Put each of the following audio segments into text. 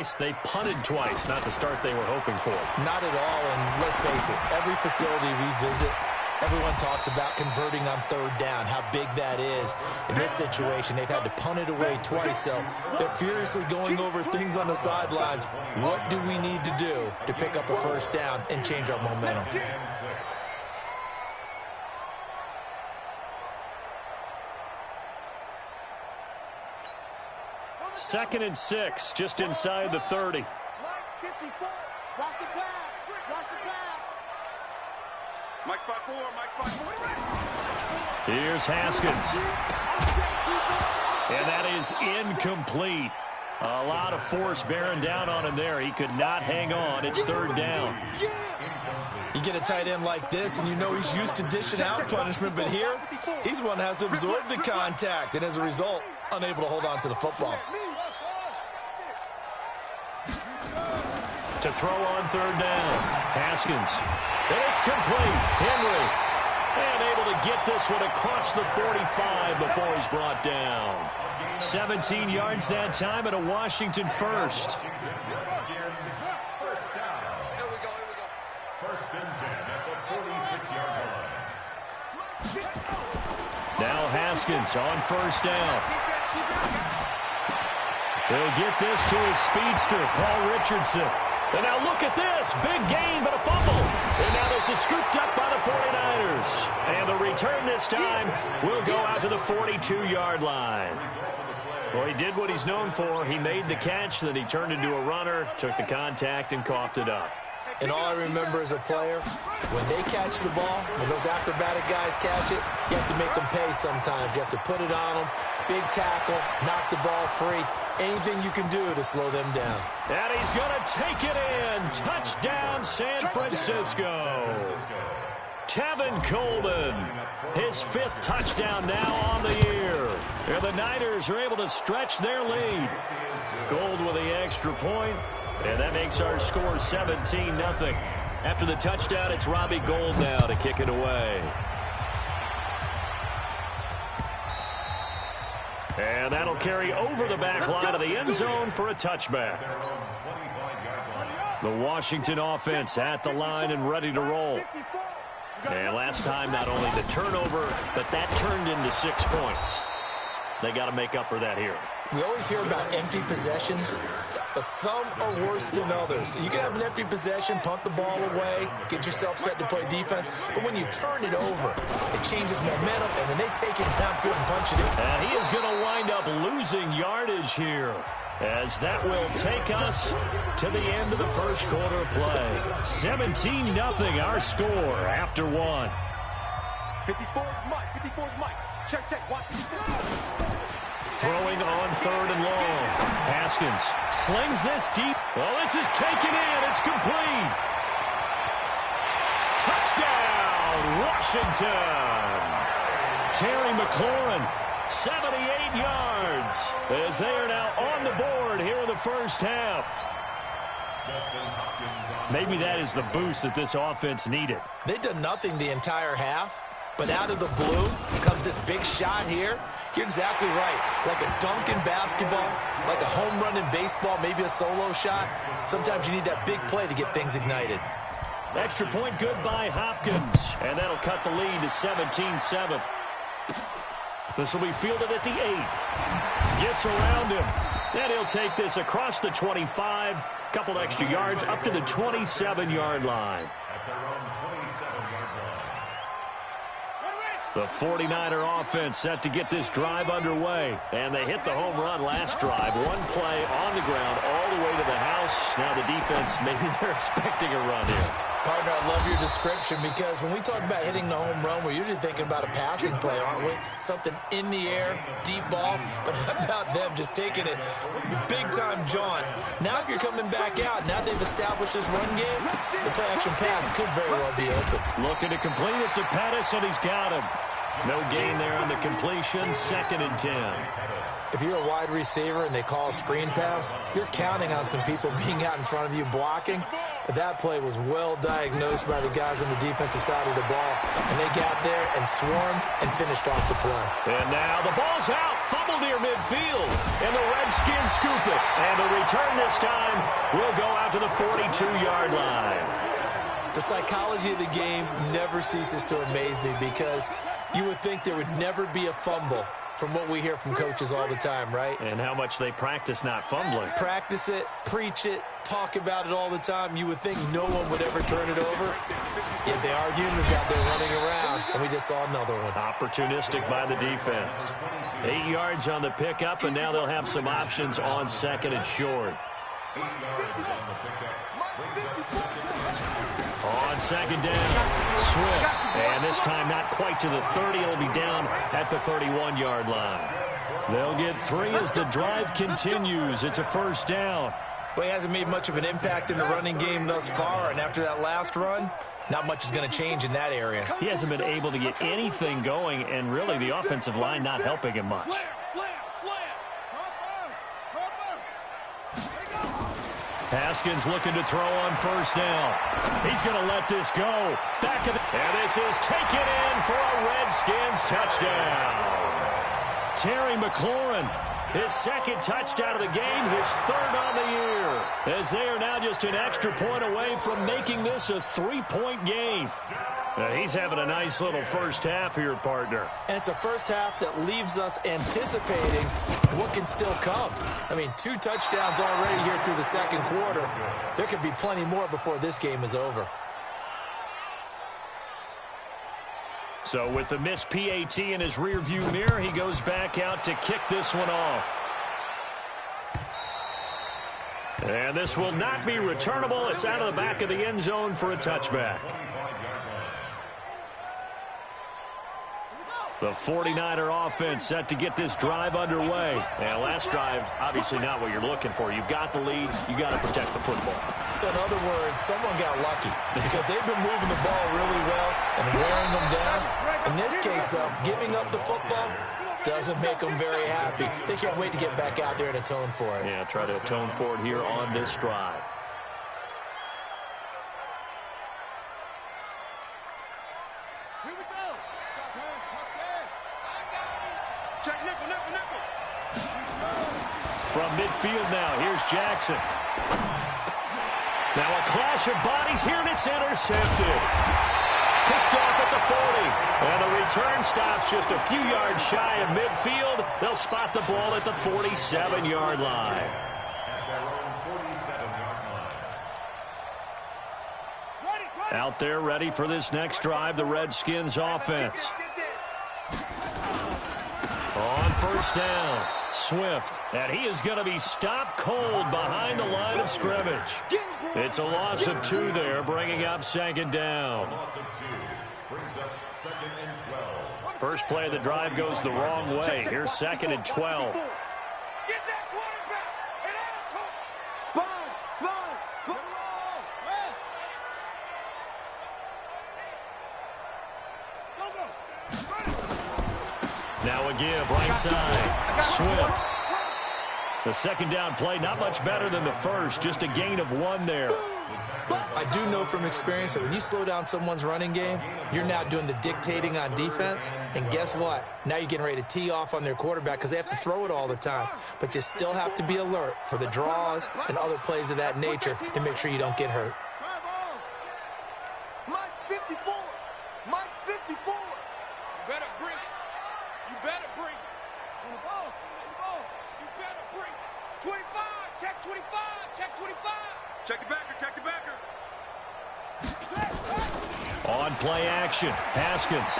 They've punted twice, not the start they were hoping for. Not at all, and let's face it, every facility we visit, everyone talks about converting on third down, how big that is. In this situation, they've had to punt it away twice, so they're furiously going over things on the sidelines. What do we need to do to pick up a first down and change our momentum? Second and 6, just inside the 30. Watch the pass. Watch the pass. Mike 5-4. Mike 5-4. Here's Haskins. And that is incomplete. A lot of force bearing down on him there. He could not hang on. It's third down. You get a tight end like this, and you know he's used to dishing out punishment, but here, he's the one that has to absorb the contact, and as a result, unable to hold on to the football. To throw on third down. Haskins. And it's complete. Henry. And able to get this one across the 45 before he's brought down. 17 yards that time and a Washington first. First and 10 at the 46-yard line. Now Haskins on first down. He'll get this to his speedster, Paul Richardson. And now look at this. Big gain, but a fumble. And now this is scooped up by the 49ers. And the return this time will go out to the 42-yard line. Well, he did what he's known for. He made the catch, then he turned into a runner, took the contact, and coughed it up. And all I remember as a player, when they catch the ball, when those acrobatic guys catch it, you have to make them pay sometimes. You have to put it on them, big tackle, knock the ball free. Anything you can do to slow them down. And he's going to take it in. Touchdown, San Francisco. Tevin Coleman, his 5th touchdown now on the year. And the Niners are able to stretch their lead. Gold with the extra point. And that makes our score 17-0. After the touchdown, it's Robbie Gould now to kick it away. And that'll carry over the back line of the end zone for a touchback. The Washington offense at the line and ready to roll. And last time, not only the turnover, but that turned into 6 points. They got to make up for that here. We always hear about empty possessions, but some are worse than others. You can have an empty possession, punt the ball away, get yourself set to play defense, but when you turn it over, it changes momentum, and when they take it downfield and punch it in. And he is going to wind up losing yardage here, as that will take us to the end of the first quarter of play. 17-0 our score after one. 54 Mike. 54 Mike. Check. Watch 54. Throwing on third and long. Haskins slings this deep. Well, this is taken in. It's complete. Touchdown, Washington. Terry McLaurin, 78 yards, as they are now on the board here in the first half. Maybe that is the boost that this offense needed. They've done nothing the entire half. But out of the blue comes this big shot here. You're exactly right. Like a dunk in basketball, like a home run in baseball, maybe a solo shot. Sometimes you need that big play to get things ignited. Extra point good by Hopkins. And that'll cut the lead to 17-7. This will be fielded at the 8. Gets around him. And he'll take this across the 25. Couple extra yards up to the 27-yard line. The 49er offense set to get this drive underway. And they hit the home run last drive. One play on the ground all the way to the house. Now the defense, maybe they're expecting a run here. Partner, I love your description, because when we talk about hitting the home run, we're usually thinking about a passing play, aren't we? Something in the air, deep ball. But how about them just taking it big-time jaunt? Now if you're coming back out, now they've established this run game, the play-action pass could very well be open. Looking to complete it to Pettis, and he's got him. No gain there on the completion, 2nd and 10. If you're a wide receiver and they call a screen pass, you're counting on some people being out in front of you blocking. But that play was well diagnosed by the guys on the defensive side of the ball. And they got there and swarmed and finished off the play. And now the ball's out. Fumbled still near midfield. And the Redskins scoop it. And the return this time will go out to the 42-yard line. The psychology of the game never ceases to amaze me because you would think there would never be a fumble from what we hear from coaches all the time, right? And how much they practice not fumbling. Practice it, preach it, talk about it all the time. You would think no one would ever turn it over. Yet they are humans out there running around, and we just saw another one. Opportunistic by the defense. 8 yards on the pickup, and now they'll have some options on second and short. On second down, Swift. And this time not quite to the 30. It'll be down at the 31-yard line. They'll get 3 as the drive continues. It's a first down. Well, he hasn't made much of an impact in the running game thus far, and after that last run, not much is going to change in that area. He hasn't been able to get anything going, and really the offensive line not helping him much. Haskins looking to throw on first down. He's going to let this go. And this is taken in for a Redskins touchdown. Terry McLaurin, his second touchdown of the game, his third on the year. As they are now just an extra point away from making this a 3-point game. He's having a nice little first half here, partner. And it's a first half that leaves us anticipating what can still come. I mean, 2 touchdowns already here through the second quarter. There could be plenty more before this game is over. So with the missed PAT in his rearview mirror, he goes back out to kick this one off. And this will not be returnable. It's out of the back of the end zone for a touchback. The 49er offense set to get this drive underway. And last drive, obviously not what you're looking for. You've got the lead. You've got to protect the football. So in other words, someone got lucky because they've been moving the ball really well and wearing them down. In this case, though, giving up the football doesn't make them very happy. They can't wait to get back out there and atone for it. Yeah, try to atone for it here on this drive. Here we go. Check nickel, nickel, nickel. From midfield now, here's Jackson. Now a clash of bodies here, and it's intercepted. Picked off at the 40. And the return stops just a few yards shy of midfield. They'll spot the ball at the 47-yard line. Out there ready for this next drive, the Redskins offense. On first down, Swift. And he is going to be stopped cold behind the line of scrimmage. It's a loss of 2 there, bringing up second down. First play of the drive goes the wrong way. Here's second and 12. Now a give, right side. Swift. The second down play, not much better than the first. Just a gain of 1 there. I do know from experience that when you slow down someone's running game, you're now doing the dictating on defense. And guess what? Now you're getting ready to tee off on their quarterback because they have to throw it all the time. But you still have to be alert for the draws and other plays of that nature to make sure you don't get hurt. Mike's 54. Mike's 54. You better bring it. You better bring it. On the ball. On the ball. You better bring it. 25. Check 25. Check 25. Check the backer. Check the backer. On play action, Haskins.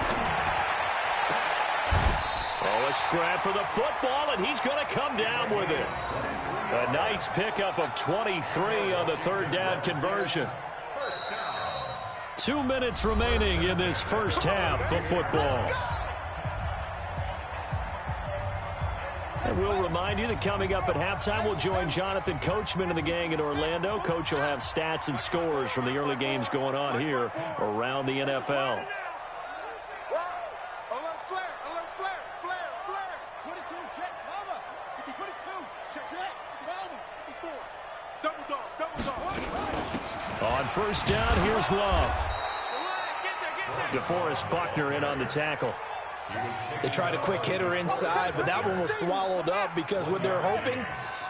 Oh, a scrap for the football, and he's going to come down with it. A nice pickup of 23 on the third down conversion. 2 minutes remaining in this first half of football. And we'll remind you that coming up at halftime, we'll join Jonathan Coachman and the gang in Orlando. Coach will have stats and scores from the early games going on here around the NFL. Alert flare. Alert flare. Flare. Flare. 22. Check. Mama. 22. Check that. Mama. 54. Double dog. Double dog. On first down, here's Love. DeForest Buckner in on the tackle. They tried a quick hitter inside, but that one was swallowed up because what they're hoping,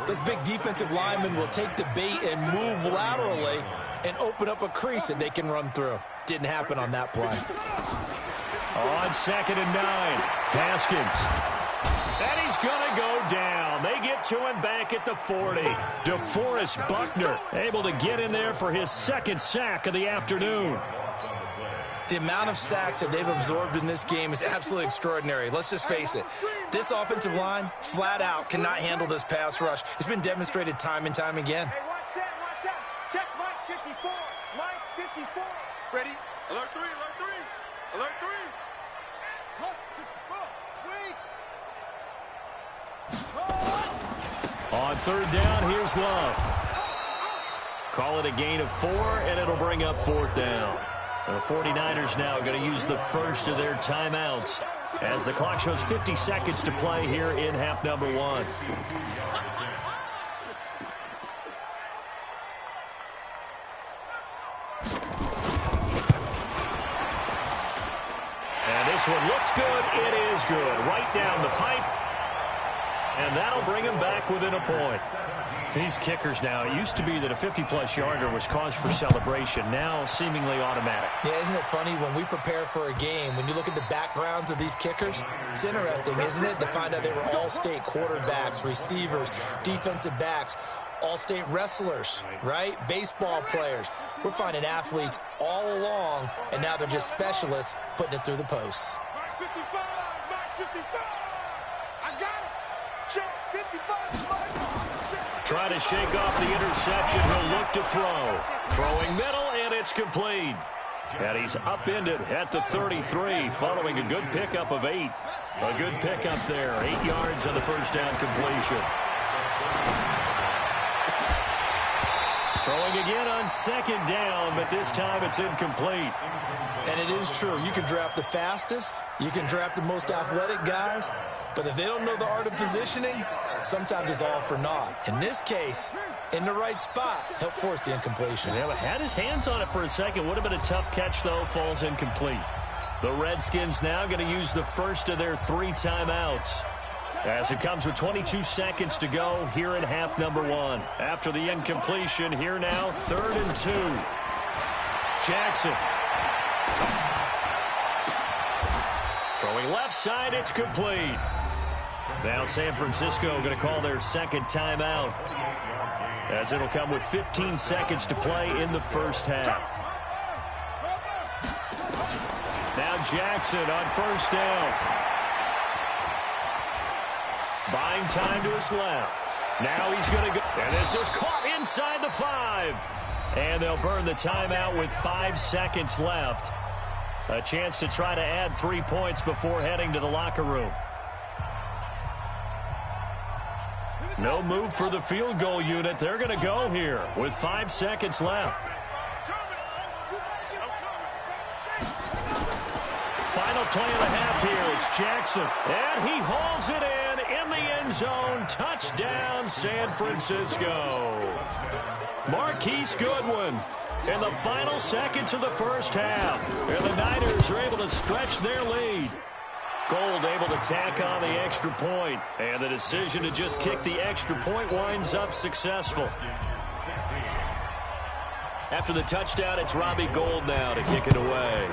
those big defensive linemen will take the bait and move laterally and open up a crease that they can run through. Didn't happen on that play. On 2nd and 9, Haskins. And he's going to go down. They get to him back at the 40. DeForest Buckner able to get in there for his 2nd sack of the afternoon. The amount of sacks that they've absorbed in this game is absolutely extraordinary. Let's just face it. This offensive line, flat out, cannot handle this pass rush. It's been demonstrated time and time again. Hey, watch that. Check Mike 54. Mike 54. Ready? Alert 3, alert 3. Alert 3. Look, 64. Wait. On 3rd down, here's Love. Call it a gain of 4, and it'll bring up 4th down. The 49ers now going to use the first of their timeouts as the clock shows 50 seconds to play here in half number 1. And this one looks good. It is good. Right down the pipe. And that'll bring him back within a point. These kickers now, it used to be that a 50-plus yarder was cause for celebration. Now seemingly automatic. Yeah, isn't it funny when we prepare for a game, when you look at the backgrounds of these kickers, it's interesting, isn't it, to find out they were all-state quarterbacks, receivers, defensive backs, all-state wrestlers, right? Baseball players. We're finding athletes all along, and now they're just specialists putting it through the posts. Mike 55. Mike 55. I got it. Check 55. Trying to shake off the interception. He'll look to throw. Throwing middle, and it's complete. And he's upended at the 33, following a good pickup of 8. A good pickup there. 8 yards on the first down completion. Throwing again on 2nd down, but this time it's incomplete. And it is true. You can draft the fastest. You can draft the most athletic guys. But if they don't know the art of positioning, sometimes it's all for naught. In this case, in the right spot, help force the incompletion. Yeah, but had his hands on it for a second. Would have been a tough catch, though. Falls incomplete. The Redskins now going to use the first of their 3 timeouts, as it comes with 22 seconds to go here in half number 1. After the incompletion, here now, 3rd and 2. Jackson. Throwing left side, it's complete. Now San Francisco going to call their 2nd timeout, as it'll come with 15 seconds to play in the first half. Now Jackson on 1st down. Buying time to his left. Now he's going to go. And this is caught inside the 5. And they'll burn the timeout with 5 seconds left. A chance to try to add 3 points before heading to the locker room. No move for the field goal unit. They're going to go here with 5 seconds left. Final play of the half here. It's Jackson. And he hauls it in the end zone. Touchdown, San Francisco. Marquise Goodwin in the final seconds of the first half. And the Niners are able to stretch their lead. Gold able to tack on the extra point. And the decision to just kick the extra point winds up successful. After the touchdown, it's Robbie Gould now to kick it away.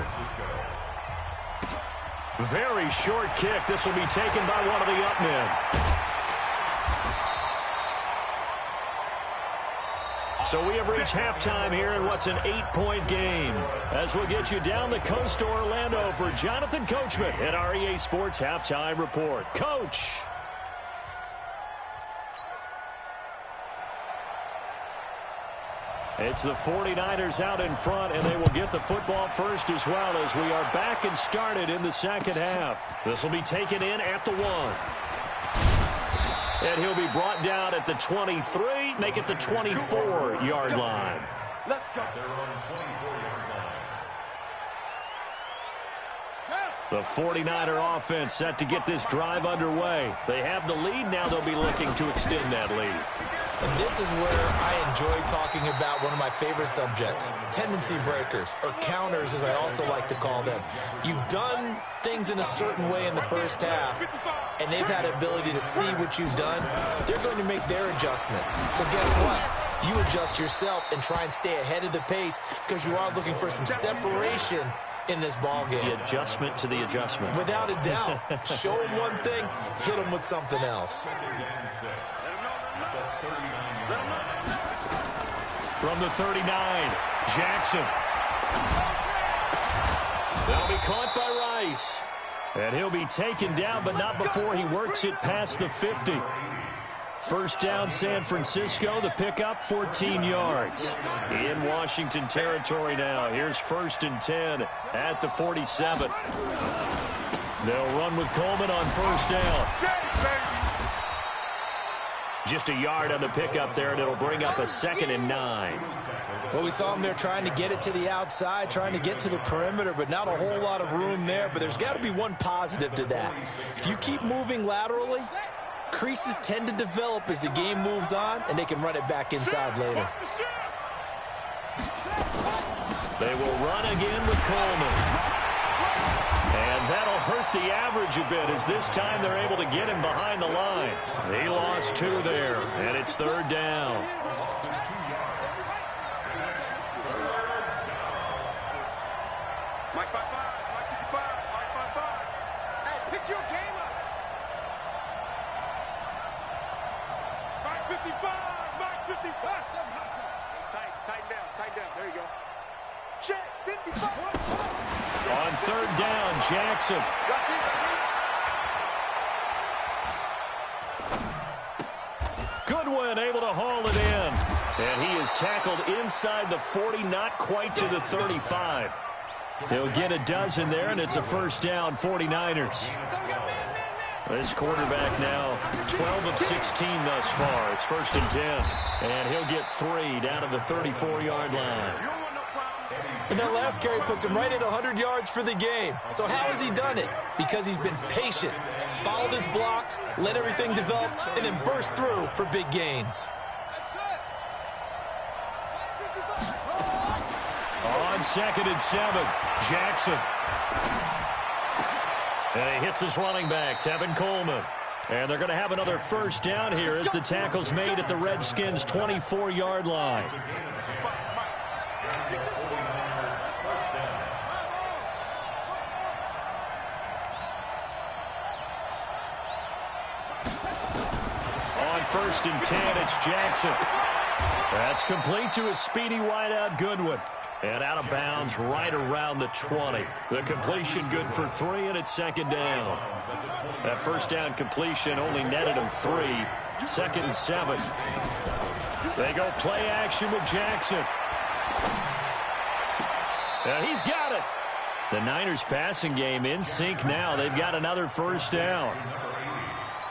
Very short kick. This will be taken by one of the up men. So we have reached halftime here in what's an 8-point game, as we'll get you down the coast to Orlando for Jonathan Coachman at our EA Sports Halftime Report. Coach. It's the 49ers out in front, and they will get the football first as well, as we are back and started in the second half. This will be taken in at the 1. And he'll be brought down at the 23, make it the 24-yard line. Let's go. The 49er offense set to get this drive underway. They have the lead. Now they'll be looking to extend that lead. And this is where I enjoy talking about one of my favorite subjects, tendency breakers, or counters as I also like to call them. You've done things in a certain way in the first half, and they've had the ability to see what you've done. They're going to make their adjustments. So guess what? You adjust yourself and try and stay ahead of the pace because you are looking for some separation in this ball game. The adjustment to the adjustment. Without a doubt. Show them one thing, hit them with something else. From the 39, Jackson. They'll be caught by Rice. And he'll be taken down, but not before he works it past the 50. First down, San Francisco. The pickup, 14 yards. In Washington territory now. Here's 1st and 10 at the 47. They'll run with Coleman on first down. Just a yard on the pickup there, and it'll bring up a 2nd and 9. Well, we saw him there trying to get it to the outside, trying to get to the perimeter, but not a whole lot of room there. But there's got to be one positive to that. If you keep moving laterally, creases tend to develop as the game moves on, and they can run it back inside later. They will run again with Coleman. And that'll hurt the average a bit as this time they're able to get him behind the line. He lost 2 there, and it's 3rd down. Mike 5-5, Mike 55, Mike 5-5. Hey, pick your game up. Mike 55, Mike 55. Tighten down. There you go. Check, 55. On 3rd down, Jackson. Goodwin able to haul it in. And he is tackled inside the 40, not quite to the 35. He'll get a dozen there, and it's a 1st down, 49ers. This quarterback now 12 of 16 thus far. It's 1st and 10. And he'll get 3 down to the 34-yard line. And that last carry puts him right at 100 yards for the game. So how has he done it? Because he's been patient, followed his blocks, let everything develop, and then burst through for big gains. On 2nd and 7, Jackson. And he hits his running back, Tevin Coleman. And they're going to have another 1st down here as the tackle's made at the Redskins' 24-yard line. On 1st and 10, it's Jackson. That's complete to a speedy wideout, Goodwin. And out of bounds right around the 20. The completion good for 3, and it's 2nd down. That 1st down completion only netted him 3. 2nd and 7. They go play action with Jackson. And he's got it. The Niners passing game in sync now. They've got another 1st down.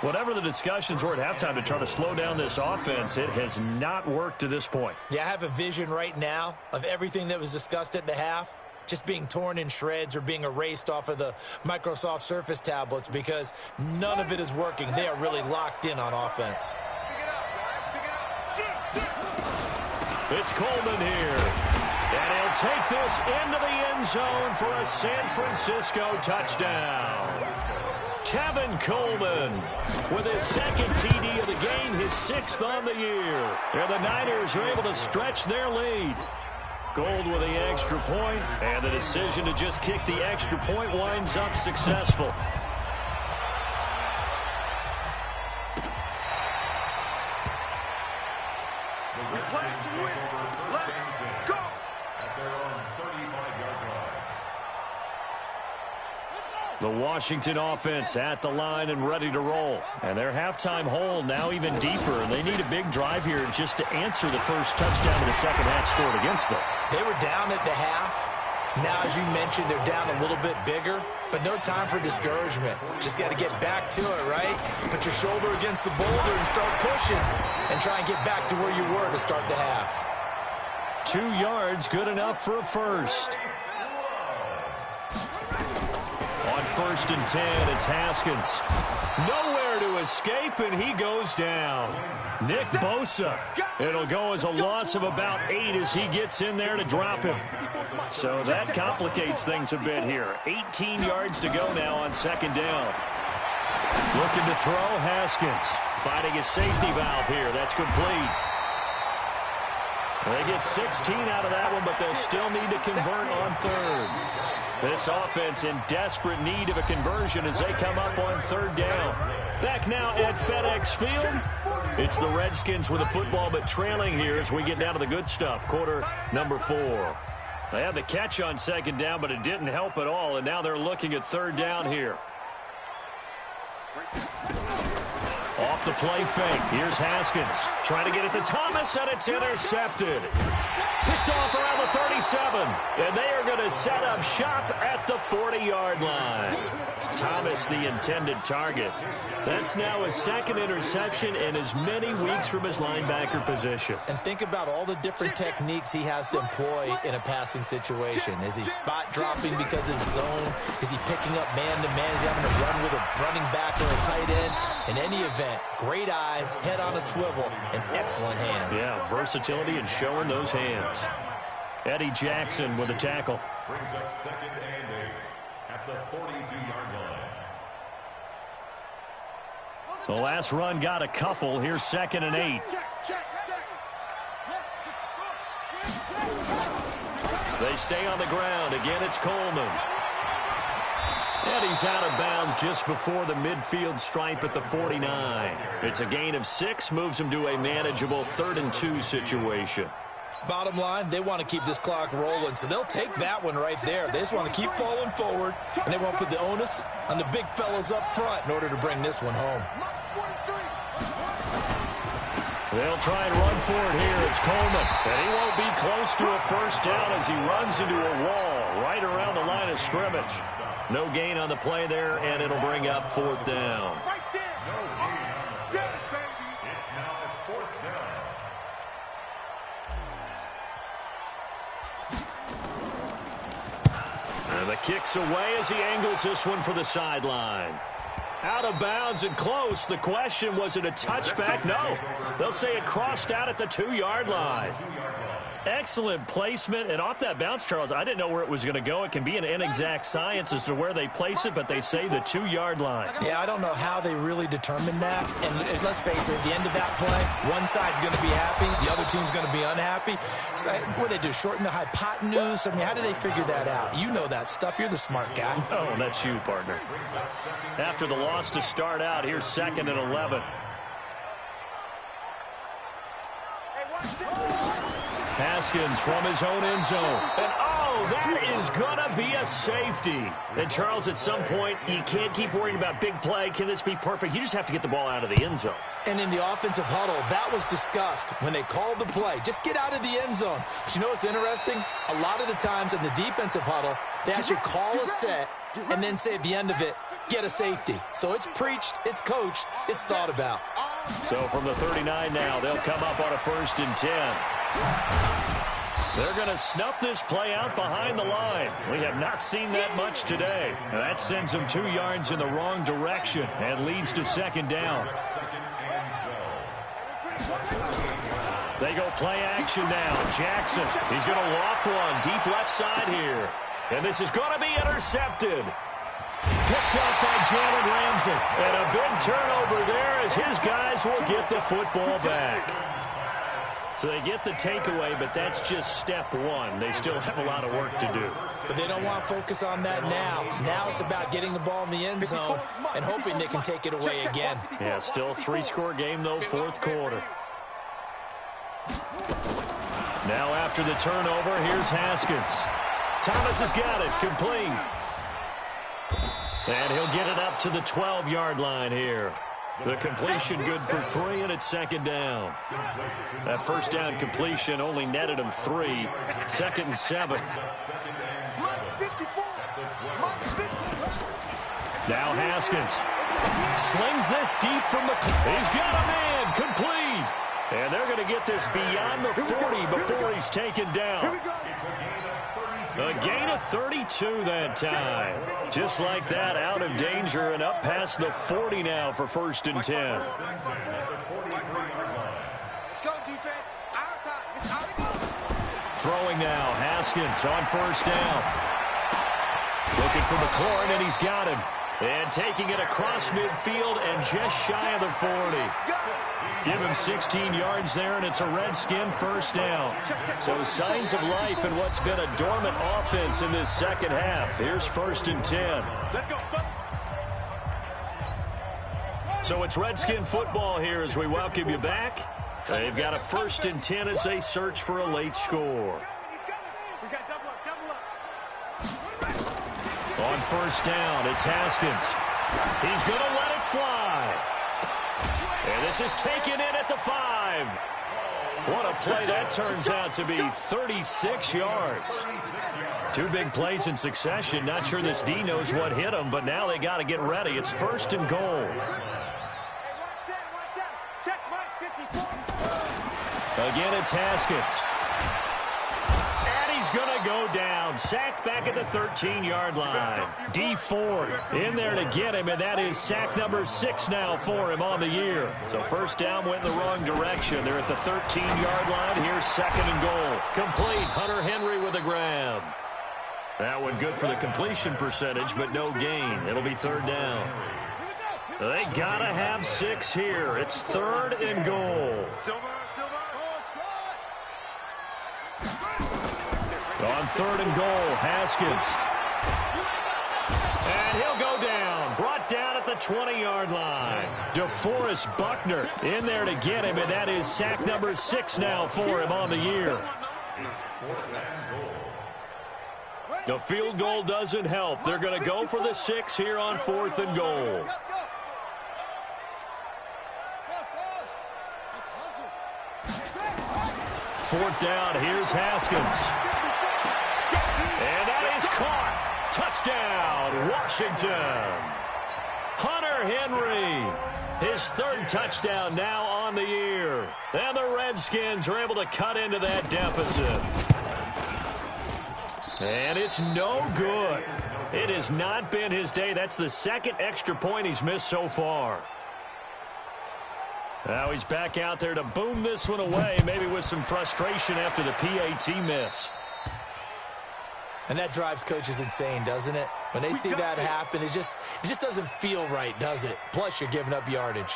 Whatever the discussions were at halftime to try to slow down this offense, it has not worked to this point. Yeah, I have a vision right now of everything that was discussed at the half just being torn in shreds or being erased off of the Microsoft Surface tablets because none of it is working. They are really locked in on offense. It's Coleman here. And he'll take this into the end zone for a San Francisco touchdown. Tevin Coleman with his 2nd TD of the game, his 6th on the year. And the Niners are able to stretch their lead. Gold with the extra point, and the decision to just kick the extra point winds up successful. The Washington offense at the line and ready to roll. And their halftime hole now even deeper. And they need a big drive here just to answer the first touchdown of the second half scored against them. They were down at the half. Now, as you mentioned, they're down a little bit bigger, but no time for discouragement. Just got to get back to it, right? Put your shoulder against the boulder and start pushing and try and get back to where you were to start the half. 2 yards, good enough for a first. On 1st and 10, it's Haskins. Nowhere to escape, and he goes down. Nick Bosa. It'll go as a loss of about 8 as he gets in there to drop him. So that complicates things a bit here. 18 yards to go now on second down. Looking to throw, Haskins. Finding a safety valve here. That's complete. They get 16 out of that one, but they'll still need to convert on third. This offense in desperate need of a conversion as they come up on third down. Back now at FedEx Field. It's the Redskins with the football, but trailing here as we get down to the good stuff. Quarter number 4. They had the catch on second down, but it didn't help at all, and now they're looking at third down here. Off the play fake. Here's Haskins. Trying to get it to Thomas, and it's intercepted. Picked off around the 37. And they are going to set up shop at the 40-yard line. Thomas, the intended target. That's now his second interception in as many weeks from his linebacker position. And think about all the different techniques he has to employ in a passing situation. Is he spot dropping because it's zone? Is he picking up man-to-man? Is he having to run with a running back or a tight end? In any event, great eyes, head on a swivel, and excellent hands. Yeah, versatility and showing those hands. Eddie Jackson with a tackle. Brings up second and 8 at the 42-yard line. The last run got a couple. Here's second and 8. They stay on the ground. Again, it's Coleman. And he's out of bounds just before the midfield stripe at the 49. It's a gain of 6, moves him to a manageable 3rd and 2 situation. Bottom line, they want to keep this clock rolling, so they'll take that one right there. They just want to keep falling forward, and they want to put the onus on the big fellas up front in order to bring this one home. They'll try and run for it here. It's Coleman, and he won't be close to a first down as he runs into a wall right around the line of scrimmage. No gain on the play there, and it'll bring up 4th down. It's now 4th down. And the kick's away as he angles this one for the sideline. Out of bounds and close. The question, was it a touchback? No. They'll say it crossed out at the 2-yard line. Excellent placement, and off that bounce, Charles, I didn't know where it was going to go. It can be an inexact science as to where they place it, but they say the 2-yard line. Yeah, I don't know how they really determined that. And let's face it, at the end of that play, one side's going to be happy, the other team's going to be unhappy. So, what do they do, shorten the hypotenuse? I mean, how do they figure that out? You know that stuff. You're the smart guy. Oh, that's you, partner. After the loss to start out, here's 2nd and 11. Haskins from his own end zone. And, oh, that is going to be a safety. And, Charles, at some point, you can't keep worrying about big play. Can this be perfect? You just have to get the ball out of the end zone. And in the offensive huddle, that was discussed when they called the play. Just get out of the end zone. But you know what's interesting? A lot of the times in the defensive huddle, they actually call a set and then say at the end of it, get a safety. So it's preached, it's coached, it's thought about. So from the 39 now, they'll come up on a 1st and 10. They're going to snuff this play out behind the line. We have not seen that much today. And that sends them 2 yards in the wrong direction and leads to 2nd down. They go play action now. Jackson, he's going to loft one deep left side here. And this is going to be intercepted. Picked up by Jalen Ramsey. And a big turnover there as his guys will get the football back. So they get the takeaway, but that's just step 1. They still have a lot of work to do. But they don't want to focus on that now. Now it's about getting the ball in the end zone and hoping they can take it away again. Yeah, still a 3-score game, though, 4th quarter. Now after the turnover, here's Haskins. Thomas has got it, complete. And he'll get it up to the 12-yard line here. The completion good for 3, and it's 2nd down. That first down completion only netted him 3. 2nd and 7. Now Haskins slings this deep from the... He's got a man, complete. And they're going to get this beyond the 40 before he's taken down. It's a gain of 32. A gain of 32 that time. Just like that, out of danger and up past the 40 now for 1st and 10. Let's go, defense. Our time. It's out of goal. Throwing now, Haskins on 1st down. Looking for McLaurin, and he's got him. And taking it across midfield and just shy of the 40. Give him 16 yards there, and it's a Redskin 1st down. So signs of life in what's been a dormant offense in this second half. Here's 1st and 10. So it's Redskin football here as we welcome you back. They've got a 1st and 10 as they search for a late score. On 1st down, it's Haskins. He's going to let it fly. And this is taken in at the 5. What a play that turns out to be, 36 yards. 2 big plays in succession. Not sure this D knows what hit him, but now they got to get ready. It's 1st and goal. Again, it's Haskins. And he's going to go down. Sacked back at the 13-yard line. D Ford in there to get him, and that is sack number 6 now for him on the year. So 1st down went in the wrong direction. They're at the 13-yard line. Here's 2nd and goal. Complete. Hunter Henry with a grab. That one good for the completion percentage, but no gain. It'll be 3rd down. They got to have 6 here. It's 3rd and goal. On 3rd and goal, Haskins. And he'll go down. Brought down at the 20-yard line. DeForest Buckner in there to get him, and that is sack number 6 now for him on the year. The field goal doesn't help. They're going to go for the 6 here on 4th and goal. 4th down, here's Haskins. And that is caught. Touchdown, Washington. Hunter Henry, his 3rd touchdown now on the year. And the Redskins are able to cut into that deficit. And it's no good. It has not been his day. That's the 2nd extra point he's missed so far. Now he's back out there to boom this one away, maybe with some frustration after the PAT miss. And that drives coaches insane, doesn't it? When they see that happen, it just doesn't feel right, does it? Plus, you're giving up yardage.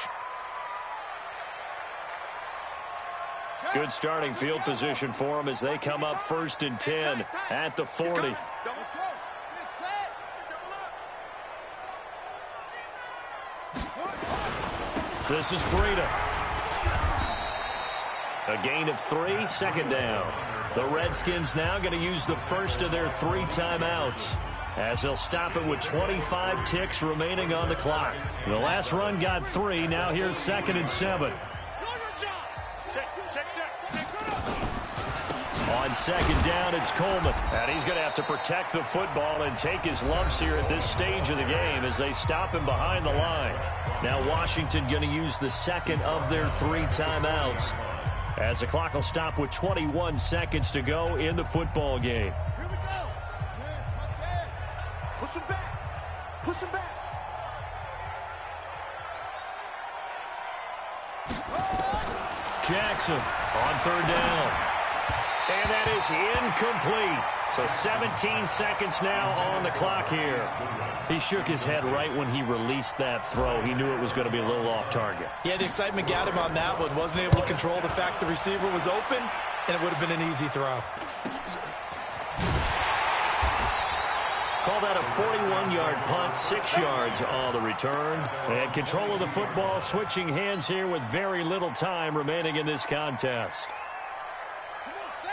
Good starting field position for them as they come up 1st and 10 at the 40. This is Breida. A gain of 3, 2nd down. The Redskins now going to use the first of their 3 timeouts as they'll stop it with 25 ticks remaining on the clock. The last run got 3. Now here's 2nd and 7. On 2nd down, it's Coleman. And he's going to have to protect the football and take his lumps here at this stage of the game as they stop him behind the line. Now Washington going to use the 2nd of their 3 timeouts as the clock will stop with 21 seconds to go in the football game. Here we go. Push him back. Push him back. Jackson on 3rd down. And that is incomplete. So 17 seconds now on the clock here. He shook his head right when he released that throw. He knew it was going to be a little off target. Yeah, the excitement got him on that one. Wasn't able to control the fact the receiver was open, and it would have been an easy throw. Call that a 41-yard punt, 6 yards on the return. And control of the football, switching hands here with very little time remaining in this contest.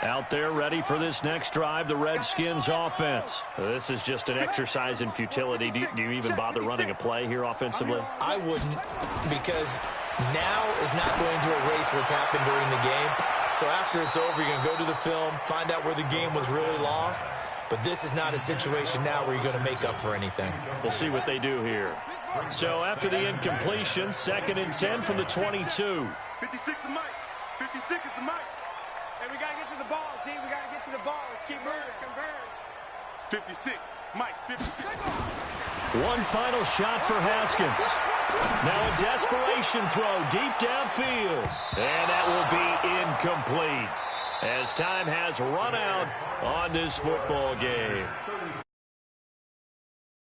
Out there ready for this next drive, the Redskins offense. This is just an exercise in futility. Do you even bother running a play here offensively? I wouldn't, because now is not going to erase what's happened during the game. So after it's over, you're going to go to the film, find out where the game was really lost. But this is not a situation now where you're going to make up for anything. We'll see what they do here. So after the incompletion, 2nd and 10 from the 22. 56 is Mike. 56 is the Mike. Hey, we got to get to the ball, team. We got to get to the ball. Let's keep moving. Converge. 56. Mike, 56. One final shot for Haskins. Now a desperation throw deep downfield. And that will be incomplete as time has run out on this football game.